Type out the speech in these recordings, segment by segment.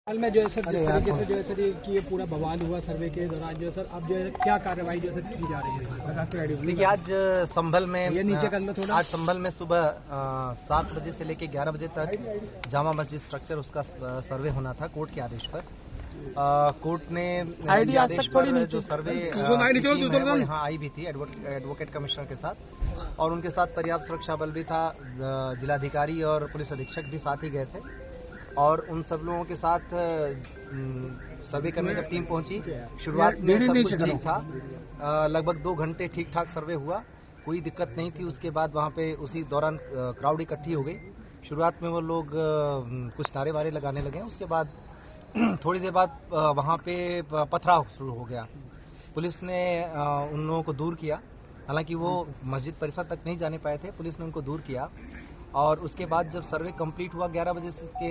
हाल में जो है सर जिस तरीके से जो है सर कि ये पूरा बवाल हुआ सर्वे के दौरान जो है सर अब जो है क्या कार्रवाई जो है सर की जा रही है? देखिए आज संभल में ये नीचे कर लो थोड़ा। आज संभल में सुबह 7 बजे से लेकर 11 बजे तक जामा मस्जिद स्ट्रक्चर उसका सर्वे होना था कोर्ट के आदेश पर। कोर्ट ने आदेश पर जो सर्वे यहाँ आई भी थी एडवोकेट कमिश्नर के साथ, और उनके साथ पर्याप्त सुरक्षा बल भी था, जिलाधिकारी और पुलिस अधीक्षक भी साथ ही गए थे। और उन सब लोगों के साथ सर्वे करने जब टीम पहुंची, शुरुआत में सब कुछ ठीक था, लगभग 2 घंटे ठीक ठाक सर्वे हुआ, कोई दिक्कत नहीं थी। उसके बाद वहां पे उसी दौरान क्राउड इकट्ठी हो गई। शुरुआत में वो लोग कुछ नारे वारे लगाने लगे, उसके बाद थोड़ी देर बाद वहां पे पथराव शुरू हो गया। पुलिस ने उन लोगों को दूर किया, हालांकि वो मस्जिद परिसर तक नहीं जाने पाए थे, पुलिस ने उनको दूर किया। और उसके बाद जब सर्वे कंप्लीट हुआ 11 बजे के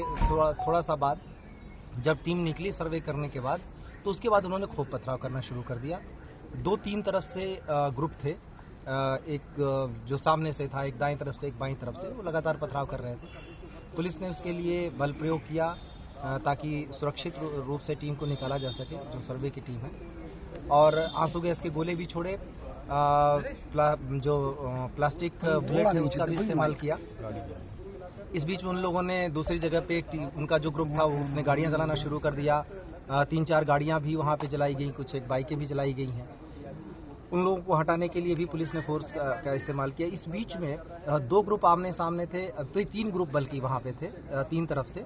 थोड़ा सा बाद, जब टीम निकली सर्वे करने के बाद, तो उसके बाद उन्होंने खूब पथराव करना शुरू कर दिया। 2-3 तरफ से ग्रुप थे, एक जो सामने से था, एक दाएं तरफ से, एक बाईं तरफ से, वो लगातार पथराव कर रहे थे। पुलिस ने उसके लिए बल प्रयोग किया ताकि सुरक्षित रूप से टीम को निकाला जा सके, जो सर्वे की टीम है। और आंसू गैस के गोले भी छोड़े, जो प्लास्टिक बुलेट है उसका भी इस्तेमाल किया। इस बीच में उन लोगों ने दूसरी जगह पे उनका जो ग्रुप था उसने गाड़ियां चलाना शुरू कर दिया। 3-4 गाड़ियां भी वहां पे जलाई गई, कुछ एक बाइकें भी जलाई गई हैं। उन लोगों को हटाने के लिए भी पुलिस ने फोर्स का इस्तेमाल किया। इस बीच में 2 ग्रुप आमने सामने थे, तो 3 ग्रुप बल्कि वहां पे थे 3 तरफ से।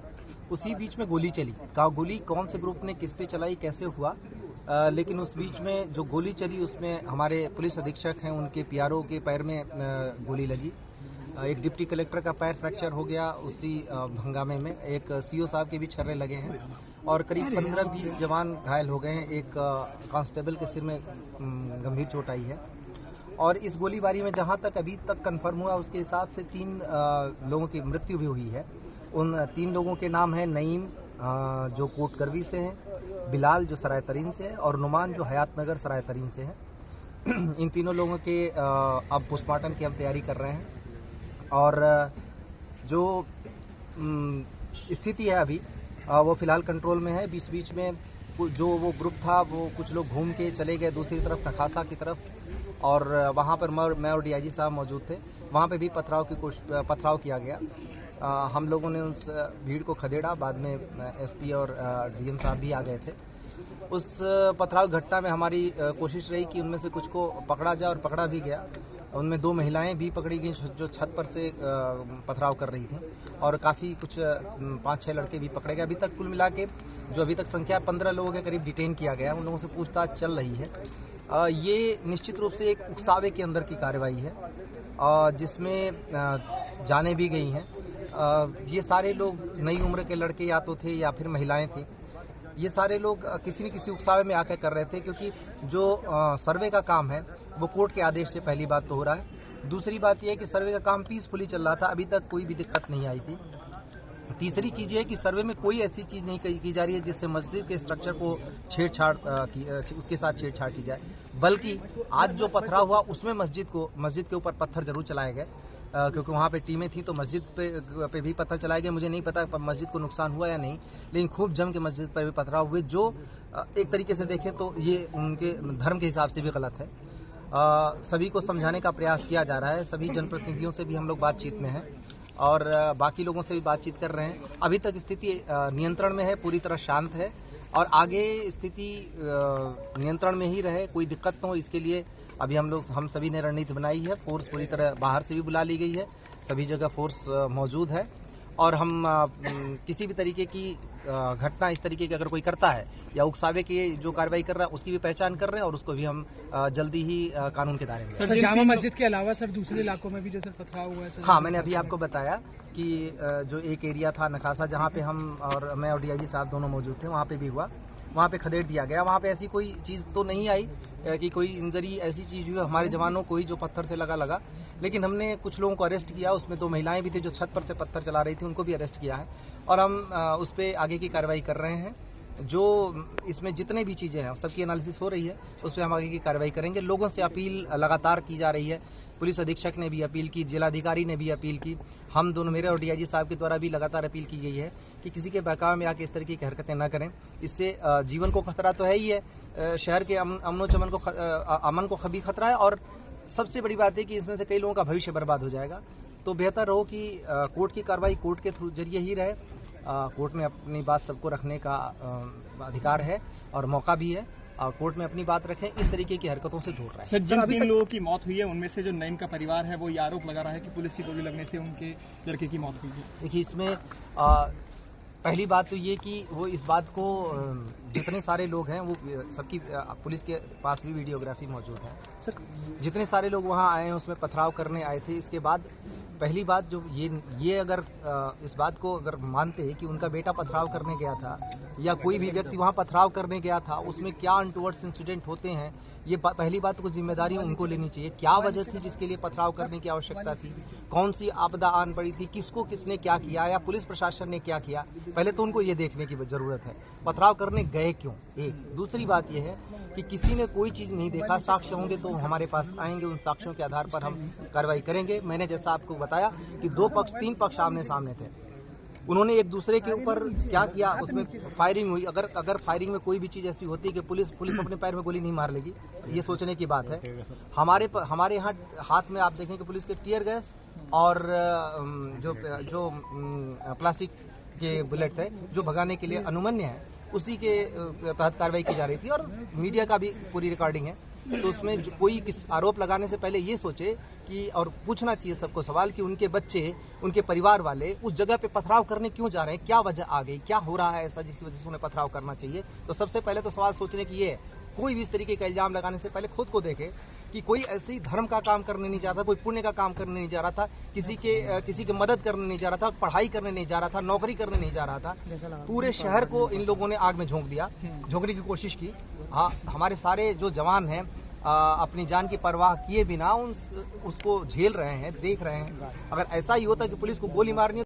उसी बीच में गोली चली। गोली कौन से ग्रुप ने किस पे चलाई, कैसे हुआ, लेकिन उस बीच में जो गोली चली उसमें हमारे पुलिस अधीक्षक हैं, उनके पीआरओ के पैर में गोली लगी। एक डिप्टी कलेक्टर का पैर फ्रैक्चर हो गया उसी हंगामे में। एक सीओ साहब के भी छर्रे लगे हैं और करीब 15-20 जवान घायल हो गए हैं। एक कांस्टेबल के सिर में गंभीर चोट आई है। और इस गोलीबारी में जहां तक अभी तक कंफर्म हुआ उसके हिसाब से 3 लोगों की मृत्यु भी हुई है। उन 3 लोगों के नाम है नईम, जो कोटकरवी से हैं, बिलाल जो सराय तरीन से है, और नुमान जो हयात नगर सराय तरीन से है। इन तीनों लोगों के अब पोस्टमार्टम की हम तैयारी कर रहे हैं। और जो स्थिति है अभी वो फिलहाल कंट्रोल में है। बीच में जो वो ग्रुप था वो कुछ लोग घूम के चले गए दूसरी तरफ, नखासा की तरफ, और वहाँ पर मैं और डीआईजी साहब मौजूद थे। वहाँ पे भी पथराव किया गया। हम लोगों ने उस भीड़ को खदेड़ा, बाद में एसपी और डीएम साहब भी आ गए थे। उस पथराव घटना में हमारी कोशिश रही कि उनमें से कुछ को पकड़ा जाए, और पकड़ा भी गया। उनमें 2 महिलाएं भी पकड़ी गई जो छत पर से पथराव कर रही थी, और काफ़ी कुछ 5-6 लड़के भी पकड़े गए। अभी तक कुल मिला के जो अभी तक संख्या 15 लोगों के करीब डिटेन किया गया, उन लोगों से पूछताछ चल रही है। ये निश्चित रूप से एक उकसावे के अंदर की कार्रवाई है, जिसमें जाने भी गई हैं। ये सारे लोग नई उम्र के लड़के या तो थे या फिर महिलाएं थी। ये सारे लोग किसी न किसी उकसावे में आकर कर रहे थे, क्योंकि जो सर्वे का काम है वो कोर्ट के आदेश से पहली बात तो हो रहा है। दूसरी बात यह है कि सर्वे का काम पीसफुली चल रहा था, अभी तक कोई भी दिक्कत नहीं आई थी। तीसरी चीज ये है कि सर्वे में कोई ऐसी चीज नहीं की जा रही है जिससे मस्जिद के स्ट्रक्चर को उसके साथ छेड़छाड़ की जाए, बल्कि आज जो पथराव हुआ उसमें मस्जिद के ऊपर पत्थर जरूर चलाए गए, क्योंकि वहाँ पे टीमें थी, तो मस्जिद पे भी पत्थर चलाए गए। मुझे नहीं पता मस्जिद को नुकसान हुआ या नहीं, लेकिन खूब जम के मस्जिद पर भी पथराव हुए, जो एक तरीके से देखें तो ये उनके धर्म के हिसाब से भी गलत है। सभी को समझाने का प्रयास किया जा रहा है। सभी जनप्रतिनिधियों से भी हम लोग बातचीत में हैं, और बाकी लोगों से भी बातचीत कर रहे हैं। अभी तक स्थिति नियंत्रण में है, पूरी तरह शांत है, और आगे स्थिति नियंत्रण में ही रहे, कोई दिक्कत न हो, इसके लिए अभी हम सभी ने रणनीति बनाई है। फोर्स पूरी तरह बाहर से भी बुला ली गई है, सभी जगह फोर्स मौजूद है। और हम किसी भी तरीके की घटना इस तरीके की अगर कोई करता है या उकसावे की जो कार्रवाई कर रहा है उसकी भी पहचान कर रहे हैं, और उसको भी हम जल्दी ही कानून के दायरे में। सर, जामा मस्जिद के अलावा सर दूसरे इलाकों में भी जो सर पथराव हुआ है सर? हाँ, मैंने अभी आपको बताया कि जो एक एरिया था नखासा, जहाँ पे मैं और डीआईजी साहब दोनों मौजूद थे, वहाँ पे भी हुआ, वहाँ पे खदेड़ दिया गया। वहाँ पे ऐसी कोई चीज़ तो नहीं आई कि कोई इंजरी ऐसी चीज़ हुई हमारे जवानों को ही जो पत्थर से लगा, लेकिन हमने कुछ लोगों को अरेस्ट किया। उसमें 2 महिलाएं भी थी जो छत पर से पत्थर चला रही थी, उनको भी अरेस्ट किया है, और हम उस पर आगे की कार्रवाई कर रहे हैं। जो इसमें जितने भी चीजें हैं सबकी एनालिसिस हो रही है, उस पर हम आगे की कार्रवाई करेंगे। लोगों से अपील लगातार की जा रही है, पुलिस अधीक्षक ने भी अपील की, जिलाधिकारी ने भी अपील की, हम दोनों मेरे और डीआईजी साहब के द्वारा भी लगातार अपील की गई है कि किसी के बहकावे में आके इस तरीके की हरकतें न करें। इससे जीवन को खतरा तो है ही है, शहर के अमन को भी खतरा है, और सबसे बड़ी बात है कि इसमें से कई लोगों का भविष्य बर्बाद हो जाएगा। तो बेहतर हो कि कोर्ट की कार्रवाई कोर्ट के थ्रू जरिए ही रहे। कोर्ट में अपनी बात सबको रखने का अधिकार है और मौका भी है, और कोर्ट में अपनी बात रखें, इस तरीके की हरकतों से दूर रहें। सर, जिन 3 लोगों की मौत हुई है उनमें से जो नईम का परिवार है वो ये आरोप लगा रहा है कि पुलिस की गोली लगने से उनके लड़के की मौत हुई है। देखिए, इसमें पहली बात तो ये कि वो इस बात को जितने सारे लोग हैं वो सबकी पुलिस के पास भी वीडियोग्राफी मौजूद है। सर, जितने सारे लोग वहाँ आए हैं उसमें पथराव करने आए थे। इसके बाद पहली बात जो ये अगर इस बात को अगर मानते कि उनका बेटा पथराव करने गया था या कोई भी व्यक्ति वहाँ पथराव करने गया था, उसमें क्या अनटुवर्ड्स इंसिडेंट होते हैं, ये पहली बात को जिम्मेदारी उनको लेनी चाहिए। क्या वजह थी जिसके लिए पथराव करने की आवश्यकता थी, कौन सी आपदा आन पड़ी थी, किसको किसने क्या किया या पुलिस प्रशासन ने क्या किया, पहले तो उनको ये देखने की जरूरत है। पथराव करने गए क्यों, एक। दूसरी बात यह है कि किसी ने कोई चीज नहीं देखा, साक्ष्य होंगे तो हमारे पास आएंगे, उन साक्ष्यों के आधार पर हम कार्रवाई करेंगे। मैंने जैसा आपको बताया कि 3 पक्ष आमने सामने थे, उन्होंने एक दूसरे के ऊपर क्या किया, उसमें फायरिंग हुई। अगर फायरिंग में कोई भी चीज ऐसी होती है कि पुलिस अपने पैर में गोली नहीं मार लेगी, ये सोचने की बात है। हमारे यहाँ हाथ में आप देखें कि पुलिस के टीयर गैस और जो प्लास्टिक के बुलेट थे जो भगाने के लिए अनुमन्य है, उसी के तहत कार्रवाई की जा रही थी, और मीडिया का भी पूरी रिकॉर्डिंग है। तो उसमें कोई किस आरोप लगाने से पहले ये सोचे कि, और पूछना चाहिए सबको सवाल कि उनके बच्चे, उनके परिवार वाले उस जगह पे पथराव करने क्यों जा रहे हैं, क्या वजह आ गई, क्या हो रहा है ऐसा जिसकी वजह से उन्हें पथराव करना चाहिए। तो सबसे पहले तो सवाल सोचने की ये है, कोई भी इस तरीके का इल्जाम लगाने से पहले खुद को देखे कि कोई ऐसी धर्म का काम करने नहीं जा रहा था, कोई पुण्य का काम करने नहीं जा रहा था, किसी की मदद करने नहीं जा रहा था, पढ़ाई करने नहीं जा रहा था, नौकरी करने नहीं जा रहा था। पूरे शहर को इन लोगों ने आग में झोंक दिया, झोंकने की कोशिश की। हाँ, हमारे सारे जो जवान हैं अपनी जान की परवाह किए बिना उसको झेल रहे हैं, देख रहे हैं। अगर ऐसा ही होता कि पुलिस को गोली मारनी